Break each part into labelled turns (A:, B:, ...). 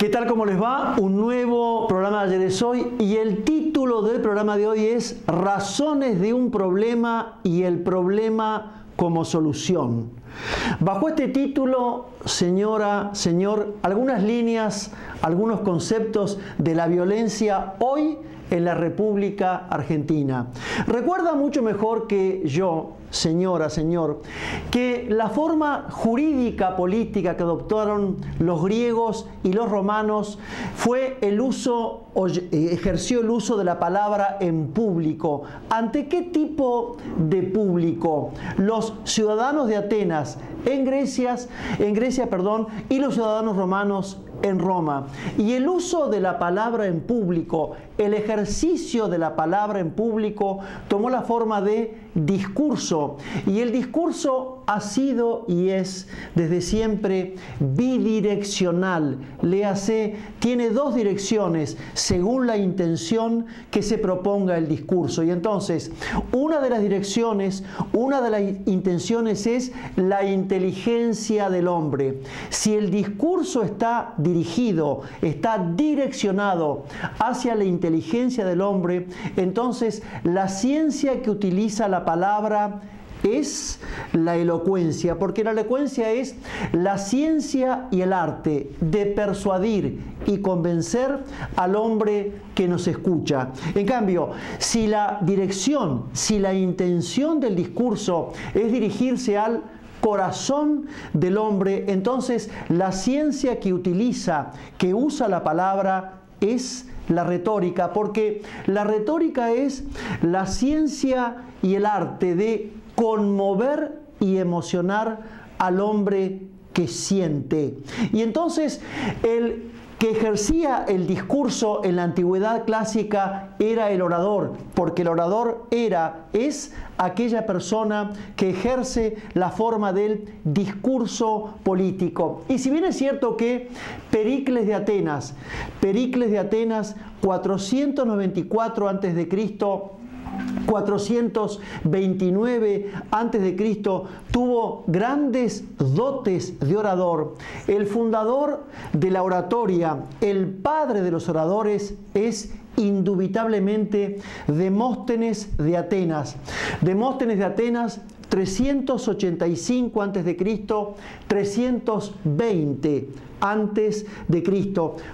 A: ¿Qué tal? ¿Cómo les va? Un nuevo programa de Ayer es Hoy y el título del programa de hoy es Razones de un problema y el problema como solución. Bajo este título, señora, señor, algunas líneas, algunos conceptos de la violencia hoy en la República Argentina. Recuerda mucho mejor que yo, señora, señor, que la forma jurídica política que adoptaron los griegos y los romanos fue el uso, ejerció el uso de la palabra en público. ¿Ante qué tipo de público? Los ciudadanos de Atenas en Grecia, y los ciudadanos romanos en Roma. Y el uso de la palabra en público, el ejercicio de la palabra en público tomó la forma de discurso. Y el discurso ha sido y es desde siempre bidireccional. Léase, tiene dos direcciones según la intención que se proponga el discurso. Y entonces, una de las direcciones, una de las intenciones es la inteligencia del hombre. Si el discurso está dirigido, está direccionado hacia la inteligencia del hombre, entonces la ciencia que utiliza la palabra es la elocuencia, porque la elocuencia es la ciencia y el arte de persuadir y convencer al hombre que nos escucha. En cambio, si la dirección, si la intención del discurso es dirigirse al corazón del hombre, entonces la ciencia que utiliza, que usa la palabra es la retórica, porque la retórica es la ciencia y el arte de conmover y emocionar al hombre que siente. Y entonces el que ejercía el discurso en la antigüedad clásica era el orador, porque el orador es aquella persona que ejerce la forma del discurso político. Y si bien es cierto que Pericles de Atenas, 494 a.C., 429 a.C., tuvo grandes dotes de orador. El fundador de la oratoria, el padre de los oradores, es indubitablemente Demóstenes de Atenas. Demóstenes de Atenas, 385 a.C., 320 a.C.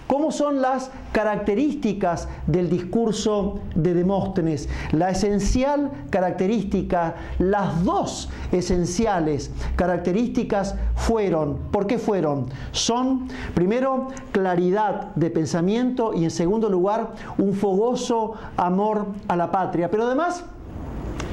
A: ¿Cómo son las características del discurso de Demóstenes? La esencial característica, las dos esenciales características fueron, ¿por qué fueron? Son, primero, claridad de pensamiento y, en segundo lugar, un fogoso amor a la patria. Pero además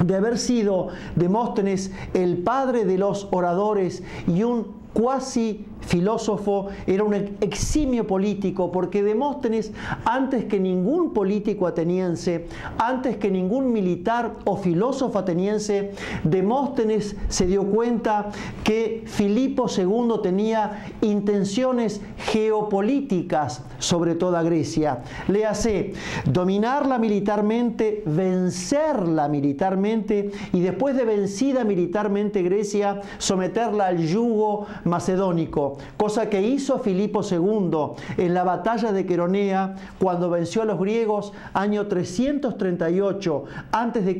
A: de haber sido Demóstenes el padre de los oradores y un cuasi filósofo, era un eximio político, porque Demóstenes, antes que ningún político ateniense, antes que ningún militar o filósofo ateniense, Demóstenes se dio cuenta que Filipo II tenía intenciones geopolíticas sobre toda Grecia. Léase, dominarla militarmente, vencerla militarmente y después de vencida militarmente Grecia, someterla al yugo macedónico, cosa que hizo Filipo II en la batalla de Queronea cuando venció a los griegos año 338 a.C.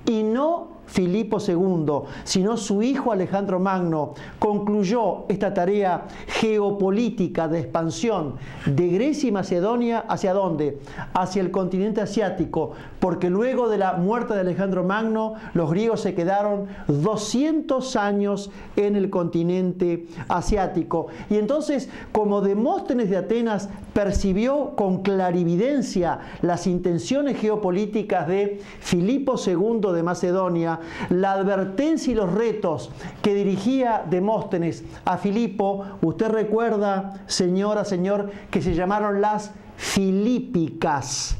A: y no Filipo II, sino su hijo Alejandro Magno, concluyó esta tarea geopolítica de expansión de Grecia y Macedonia. ¿Hacia dónde? Hacia el continente asiático, porque luego de la muerte de Alejandro Magno, los griegos se quedaron 200 años en el continente asiático. Y entonces, como Demóstenes de Atenas percibió con clarividencia las intenciones geopolíticas de Filipo II de Macedonia, la advertencia y los retos que dirigía Demóstenes a Filipo, usted recuerda, señora, señor, que se llamaron las Filípicas.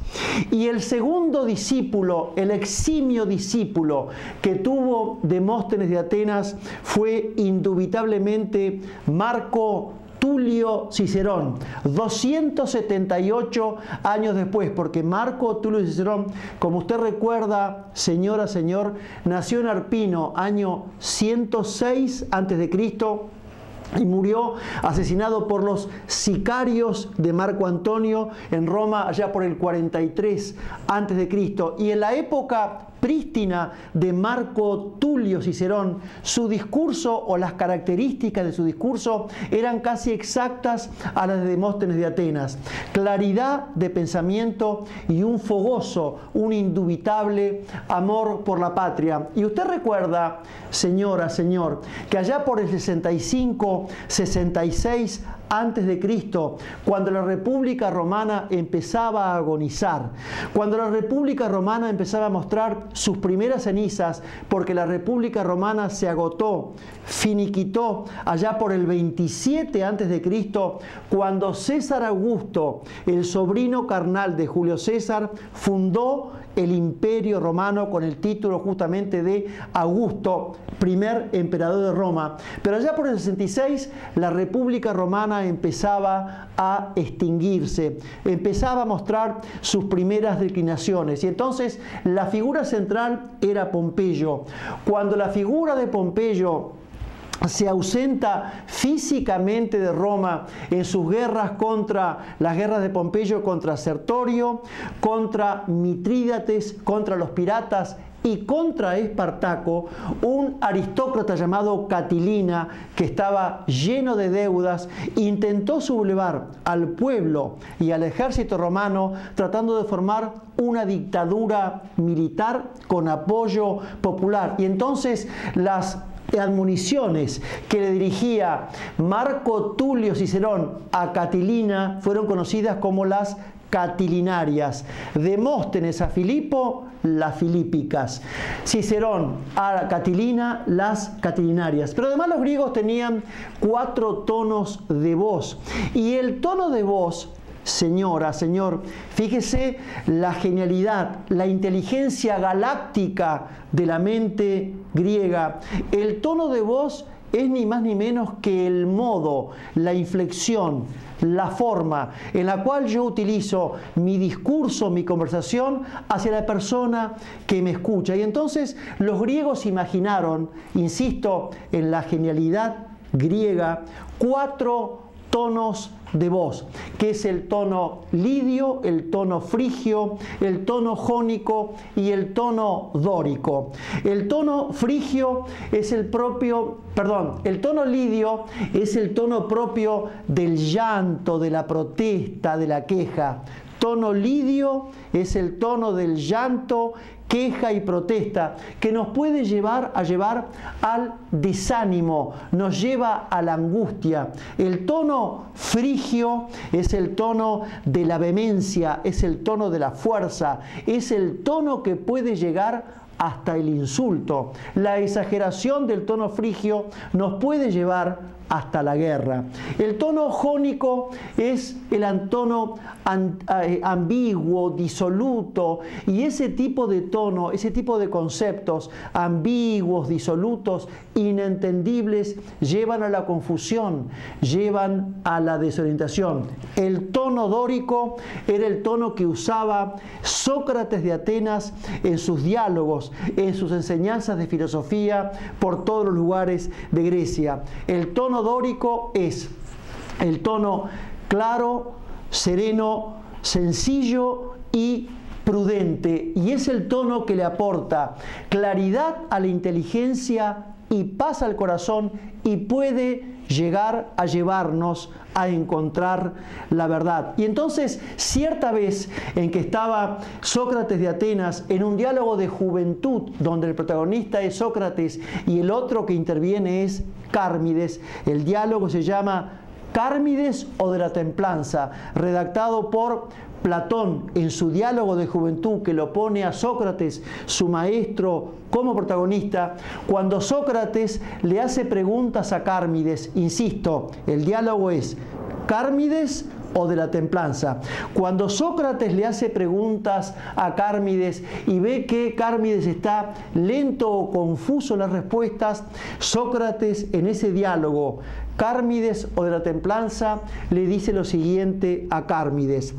A: Y el segundo discípulo, el eximio discípulo que tuvo Demóstenes de Atenas fue indubitablemente Marco Tulio Cicerón, 278 años después, porque Marco Tulio Cicerón, como usted recuerda, señora, señor, nació en Arpino, año 106 a.C., y murió asesinado por los sicarios de Marco Antonio en Roma allá por el 43 a.C. Y en la época prístina de Marco Tulio Cicerón, su discurso o las características de su discurso eran casi exactas a las de Demóstenes de Atenas. Claridad de pensamiento y un fogoso, un indubitable amor por la patria. Y usted recuerda, señora, señor, que allá por el 65, 66 antes de Cristo, cuando la República Romana empezaba a agonizar, cuando la República Romana empezaba a mostrar sus primeras cenizas, porque la República Romana se agotó, finiquitó allá por el 27 antes de Cristo, cuando César Augusto, el sobrino carnal de Julio César, fundó el Imperio Romano con el título justamente de Augusto, primer emperador de Roma. Pero allá por el 66 la República Romana empezaba a extinguirse, empezaba a mostrar sus primeras declinaciones, y entonces la figura central era Pompeyo. Cuando la figura de Pompeyo se ausenta físicamente de Roma en sus guerras contra las guerras de Pompeyo contra Sertorio, contra Mitrídates, contra los piratas y contra Espartaco, un aristócrata llamado Catilina, que estaba lleno de deudas, intentó sublevar al pueblo y al ejército romano tratando de formar una dictadura militar con apoyo popular. Y entonces las admoniciones que le dirigía Marco Tulio Cicerón a Catilina fueron conocidas como las catilinarias. Demóstenes a Filipo, las filípicas. Cicerón a Catilina, las catilinarias. Pero además los griegos tenían 4 tonos de voz. Y el tono de voz, señora, señor, fíjese la genialidad, la inteligencia galáctica de la mente griega. El tono de voz es ni más ni menos que el modo, la inflexión, la forma en la cual yo utilizo mi discurso, mi conversación hacia la persona que me escucha. Y entonces los griegos imaginaron, insisto, en la genialidad griega, 4 tonos de voz, que es el tono lidio, el tono frigio, el tono jónico y el tono dórico. El tono frigio es el tono lidio es el tono propio del llanto, de la protesta, de la queja. Tono lidio es el tono del llanto, queja y protesta, que nos puede llevar al desánimo, nos lleva a la angustia. El tono frigio es el tono de la vehemencia, es el tono de la fuerza, es el tono que puede llegar hasta el insulto. La exageración del tono frigio nos puede llevar hasta la guerra. El tono jónico es el tono ambiguo, disoluto, y ese tipo de tono, ese tipo de conceptos ambiguos, disolutos, inentendibles, llevan a la confusión, llevan a la desorientación. El tono dórico era el tono que usaba Sócrates de Atenas en sus diálogos, en sus enseñanzas de filosofía por todos los lugares de Grecia. El tono dórico es el tono claro, sereno, sencillo y prudente, y es el tono que le aporta claridad a la inteligencia y paz al corazón, y puede llegar a llevarnos a encontrar la verdad. Y entonces, cierta vez en que estaba Sócrates de Atenas en un diálogo de juventud, donde el protagonista es Sócrates y el otro que interviene es Cármides, el diálogo se llama Cármides o de la templanza, redactado por Platón en su diálogo de juventud, que lo pone a Sócrates, su maestro, como protagonista. Cuando Sócrates le hace preguntas a Cármides, insisto, el diálogo es Cármides o de la templanza. Cuando Sócrates le hace preguntas a Cármides y ve que Cármides está lento o confuso en las respuestas, Sócrates en ese diálogo, Cármides o de la templanza, le dice lo siguiente a Cármides: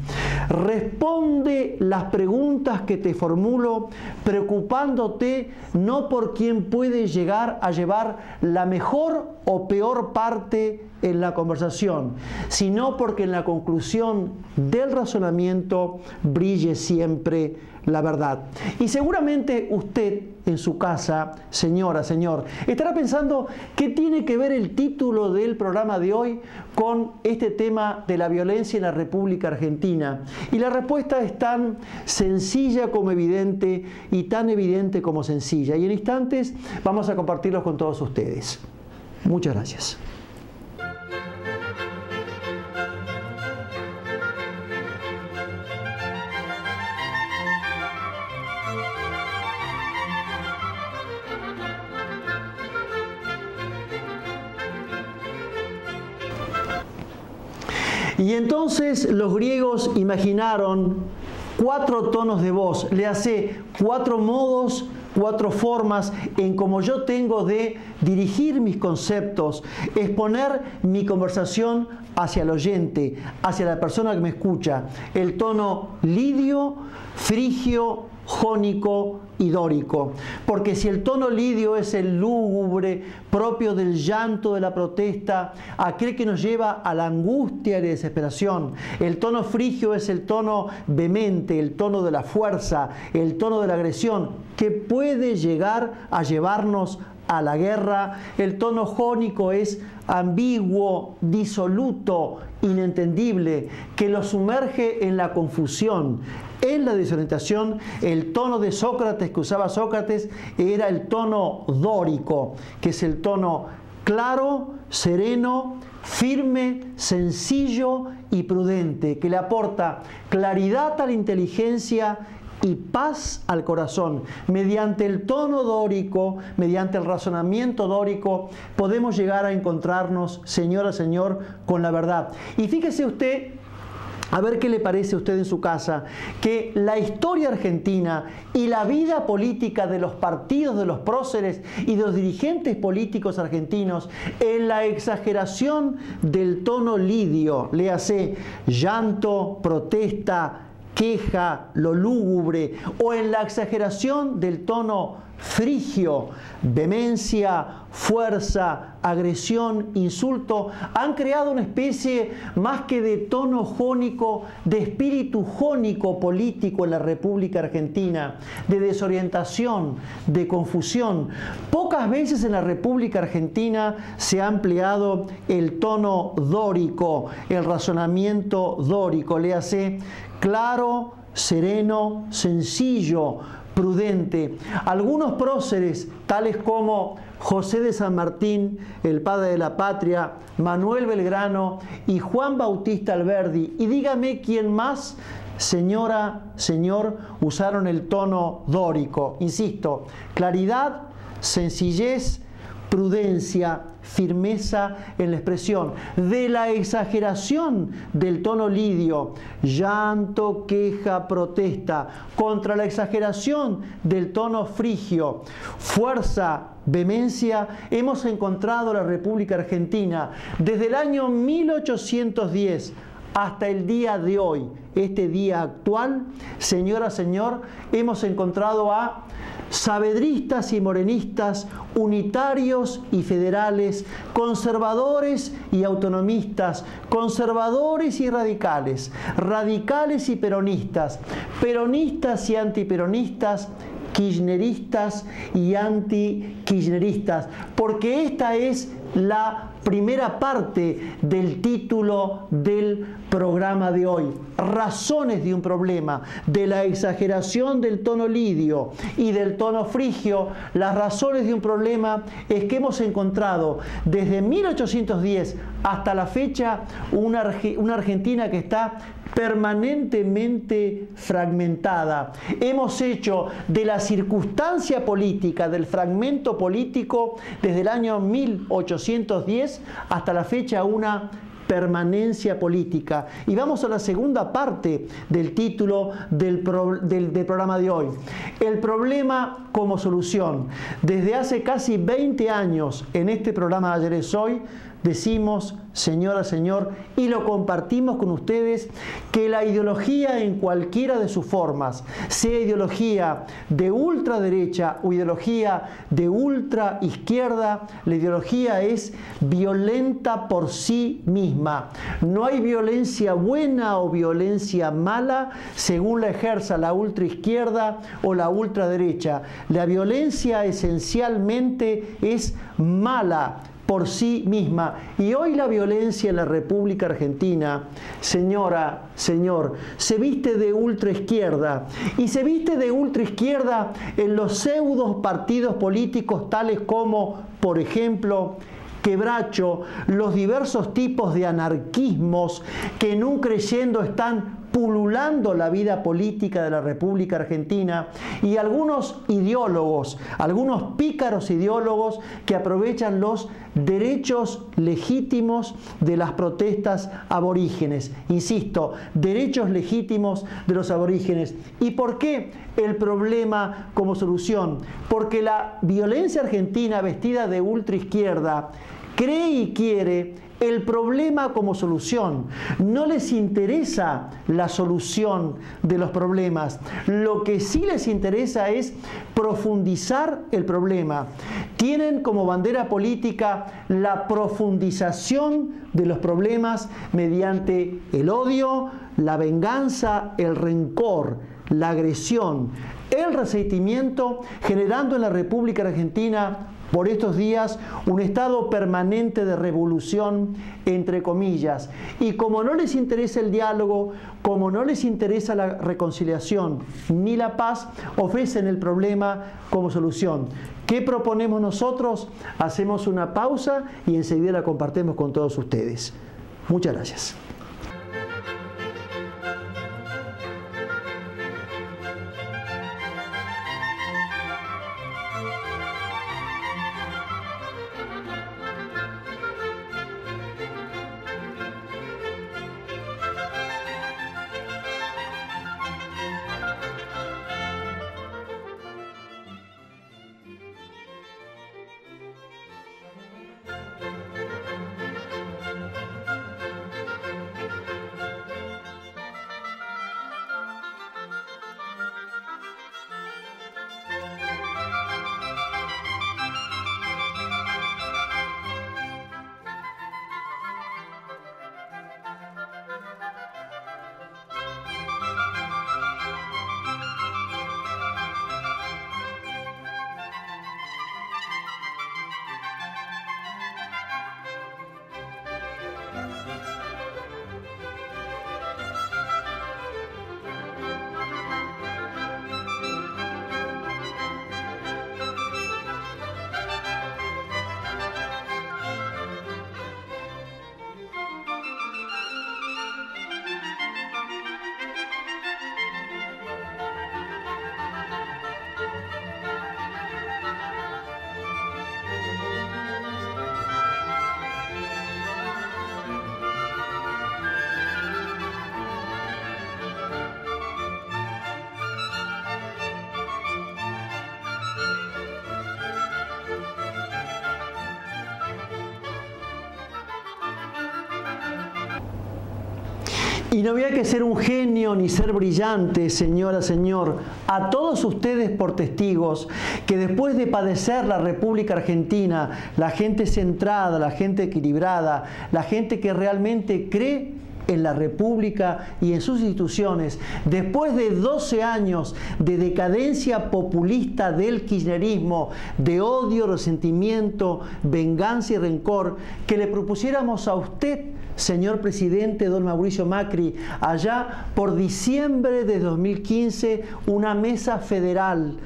A: responde las preguntas que te formulo preocupándote no por quién puede llegar a llevar la mejor o peor parte en la conversación, sino porque en la conclusión del razonamiento brille siempre la verdad. Y seguramente usted en su casa, señora, señor, estará pensando qué tiene que ver el título del programa de hoy con este tema de la violencia en la República Argentina. Y la respuesta es tan sencilla como evidente y tan evidente como sencilla. Y en instantes vamos a compartirlos con todos ustedes. Muchas gracias. Y entonces los griegos imaginaron 4 tonos de voz, le hace 4 modos, 4 formas en cómo yo tengo de dirigir mis conceptos, exponer mi conversación hacia el oyente, hacia la persona que me escucha. El tono lidio, frigio, jónico y dórico. Porque si el tono lidio es el lúgubre, propio del llanto de la protesta, aquel que nos lleva a la angustia y la desesperación, el tono frigio es el tono vehemente, el tono de la fuerza, el tono de la agresión, que puede llegar a llevarnos a la guerra. El tono jónico es ambiguo, disoluto, inentendible, que lo sumerge en la confusión, en la desorientación. El tono de Sócrates, que usaba Sócrates, era el tono dórico, que es el tono claro, sereno, firme, sencillo y prudente, que le aporta claridad a la inteligencia y paz al corazón. Mediante el tono dórico, mediante el razonamiento dórico, podemos llegar a encontrarnos, señora, señor, con la verdad. Y fíjese usted, a ver qué le parece a usted en su casa, que la historia argentina y la vida política de los partidos, de los próceres y de los dirigentes políticos argentinos, en la exageración del tono lidio, léase llanto, protesta, queja, lo lúgubre, o en la exageración del tono frigio, vehemencia, fuerza, agresión, insulto, han creado una especie más que de tono jónico, de espíritu jónico político en la República Argentina, de desorientación, de confusión. Pocas veces en la República Argentina se ha empleado el tono dórico, el razonamiento dórico, léase claro, sereno, sencillo, prudente. Algunos próceres, tales como José de San Martín, el padre de la patria, Manuel Belgrano y Juan Bautista Alberdi, y dígame quién más, señora, señor, usaron el tono dórico. Insisto, claridad, sencillez, prudencia, firmeza en la expresión, de la exageración del tono lidio, llanto, queja, protesta, contra la exageración del tono frigio, fuerza, vehemencia, hemos encontrado la República Argentina desde el año 1810 hasta el día de hoy, este día actual, señora, señor, hemos encontrado a saavedristas y morenistas, unitarios y federales, conservadores y autonomistas, conservadores y radicales, radicales y peronistas, peronistas y antiperonistas, kirchneristas y anti-kirchneristas, porque esta es la primera parte del título del programa de hoy. Razones de un problema, de la exageración del tono lidio y del tono frigio. Las razones de un problema es que hemos encontrado desde 1810 hasta la fecha una Argentina que está permanentemente fragmentada. Hemos hecho de la circunstancia política, del fragmento político, desde el año 1810 hasta la fecha una permanencia política. Y vamos a la segunda parte del título del programa de hoy. El problema como solución. Desde hace casi 20 años en este programa de Ayer es Hoy, decimos, señora, señor, y lo compartimos con ustedes, que la ideología en cualquiera de sus formas, sea ideología de ultraderecha o ideología de ultraizquierda, la ideología es violenta por sí misma. No hay violencia buena o violencia mala según la ejerza la ultraizquierda o la ultraderecha. La violencia esencialmente es mala por sí misma. Y hoy la violencia en la República Argentina, señora, señor, se viste de ultraizquierda. Y se viste de ultraizquierda en los pseudos partidos políticos tales como, por ejemplo, Quebracho, los diversos tipos de anarquismos que en un creyendo están pululando la vida política de la República Argentina, y algunos ideólogos, algunos pícaros ideólogos que aprovechan los derechos legítimos de las protestas aborígenes. Insisto, derechos legítimos de los aborígenes. ¿Y por qué el problema como solución? Porque la violencia argentina vestida de ultraizquierda cree y quiere el problema como solución. No les interesa la solución de los problemas. Lo que sí les interesa es profundizar el problema. Tienen como bandera política la profundización de los problemas mediante el odio, la venganza, el rencor, la agresión, el resentimiento, generando en la República Argentina por estos días un estado permanente de revolución, entre comillas. Y como no les interesa el diálogo, como no les interesa la reconciliación ni la paz, ofrecen el problema como solución. ¿Qué proponemos nosotros? Hacemos una pausa y enseguida la compartimos con todos ustedes. Muchas gracias. Y no había que ser un genio ni ser brillante, señora, señor, a todos ustedes por testigos, que después de padecer la República Argentina, la gente centrada, la gente equilibrada, la gente que realmente cree en la República y en sus instituciones, después de 12 años de decadencia populista del kirchnerismo, de odio, resentimiento, venganza y rencor, que le propusiéramos a usted, señor presidente don Mauricio Macri, allá por diciembre de 2015, una mesa federal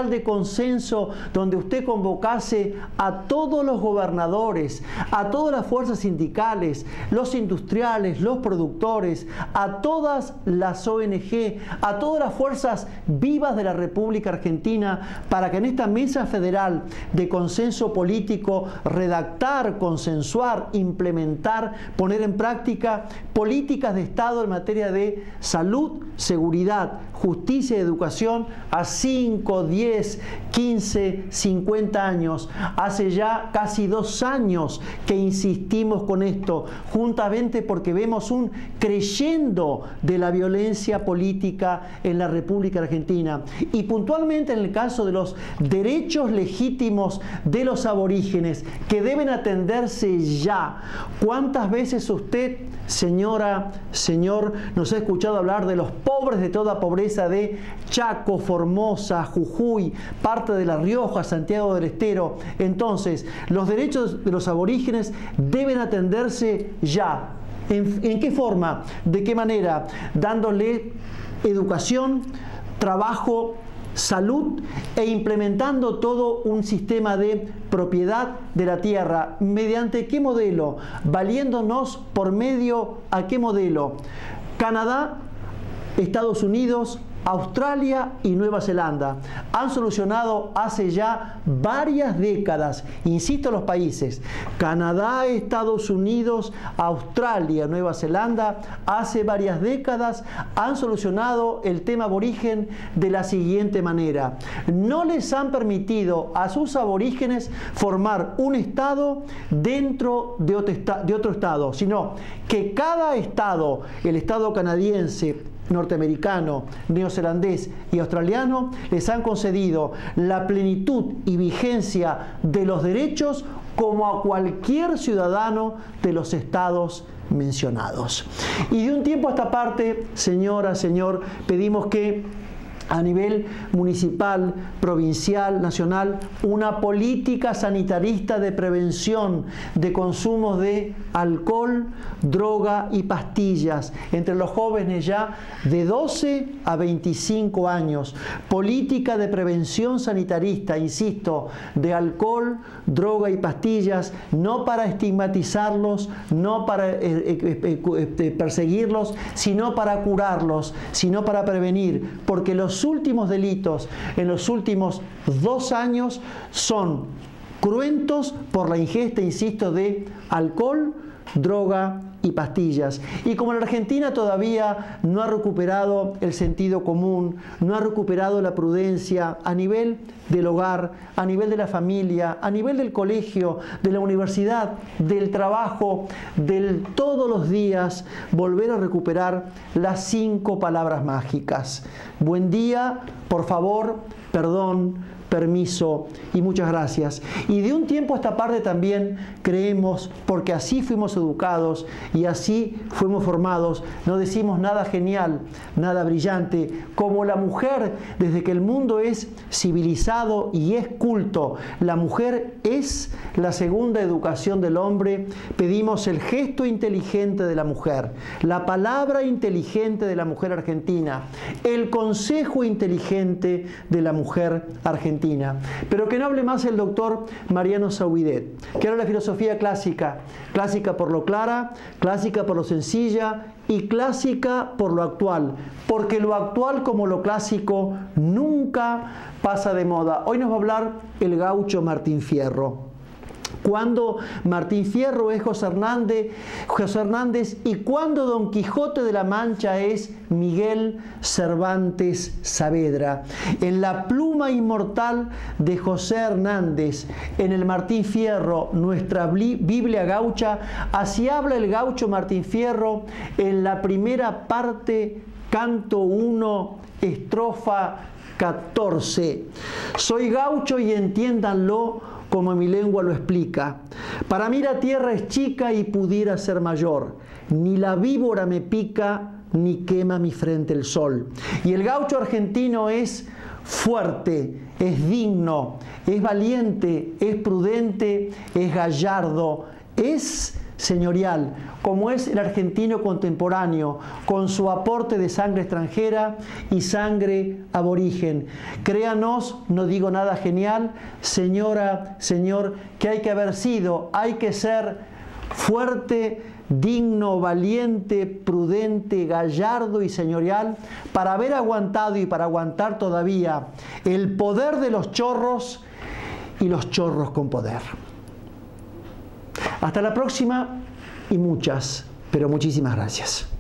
A: de consenso donde usted convocase a todos los gobernadores, a todas las fuerzas sindicales, los industriales, los productores, a todas las ONG, a todas las fuerzas vivas de la República Argentina, para que en esta mesa federal de consenso político redactar, consensuar, implementar, poner en práctica políticas de Estado en materia de salud, seguridad, justicia y educación a 5, 10, 15, 50 años. Hace ya casi 2 años que insistimos con esto, juntamente porque vemos un creyendo de la violencia política en la República Argentina. Y puntualmente en el caso de los derechos legítimos de los aborígenes, que deben atenderse ya. ¿Cuántas veces usted, señora, señor, nos ha escuchado hablar de los pobres de toda pobreza de Chaco, Formosa, Jujuy, parte de La Rioja, Santiago del Estero? Entonces, los derechos de los aborígenes deben atenderse ya. ¿En qué forma? ¿De qué manera? Dándole educación, trabajo, salud e implementando todo un sistema de propiedad de la tierra. ¿Mediante qué modelo? Valiéndonos por medio a qué modelo. Canadá, Estados Unidos, Australia y Nueva Zelanda han solucionado hace ya varias décadas, insisto, los países Canadá, Estados Unidos, Australia, Nueva Zelanda, hace varias décadas han solucionado el tema aborigen de la siguiente manera: no les han permitido a sus aborígenes formar un estado dentro de otro estado, sino que cada estado, el estado canadiense, norteamericano, neozelandés y australiano, les han concedido la plenitud y vigencia de los derechos como a cualquier ciudadano de los estados mencionados. Y de un tiempo a esta parte, señora, señor, pedimos que a nivel municipal, provincial, nacional, una política sanitarista de prevención de consumos de alcohol, droga y pastillas entre los jóvenes ya de 12 a 25 años. Política de prevención sanitarista, insisto, de alcohol, droga y pastillas, no para estigmatizarlos, no para perseguirlos, sino para curarlos, sino para prevenir, porque los últimos delitos en los últimos 2 años son cruentos por la ingesta, insisto, de alcohol, droga y pastillas. Y como la Argentina todavía no ha recuperado el sentido común, no ha recuperado la prudencia a nivel del hogar, a nivel de la familia, a nivel del colegio, de la universidad, del trabajo, del todos los días, volver a recuperar las 5 palabras mágicas: buen día, por favor, perdón, permiso y muchas gracias. Y de un tiempo a esta parte también creemos, porque así fuimos educados y así fuimos formados, no decimos nada genial, nada brillante, como la mujer, desde que el mundo es civilizado y es culto, la mujer es la segunda educación del hombre. Pedimos el gesto inteligente de la mujer, la palabra inteligente de la mujer argentina, el consejo inteligente de la mujer argentina. Pero que no hable más el doctor Mariano Sauidet, que hable la filosofía clásica, clásica por lo clara, clásica por lo sencilla y clásica por lo actual, porque lo actual como lo clásico nunca pasa de moda. Hoy nos va a hablar el gaucho Martín Fierro. cuando Martín Fierro es José Hernández y cuando Don Quijote de la Mancha es Miguel Cervantes Saavedra. En la pluma inmortal de José Hernández, en el Martín Fierro, nuestra Biblia gaucha, así habla el gaucho Martín Fierro en la primera parte, canto 1, estrofa 14. Soy gaucho y entiéndanlo como mi lengua lo explica. Para mí la tierra es chica y pudiera ser mayor. Ni la víbora me pica, ni quema mi frente el sol. Y el gaucho argentino es fuerte, es digno, es valiente, es prudente, es gallardo, es señorial, como es el argentino contemporáneo, con su aporte de sangre extranjera y sangre aborigen. Créanos, no digo nada genial, señora, señor, que hay que haber sido, hay que ser fuerte, digno, valiente, prudente, gallardo y señorial para haber aguantado y para aguantar todavía el poder de los chorros y los chorros con poder. Hasta la próxima y muchas, pero muchísimas gracias.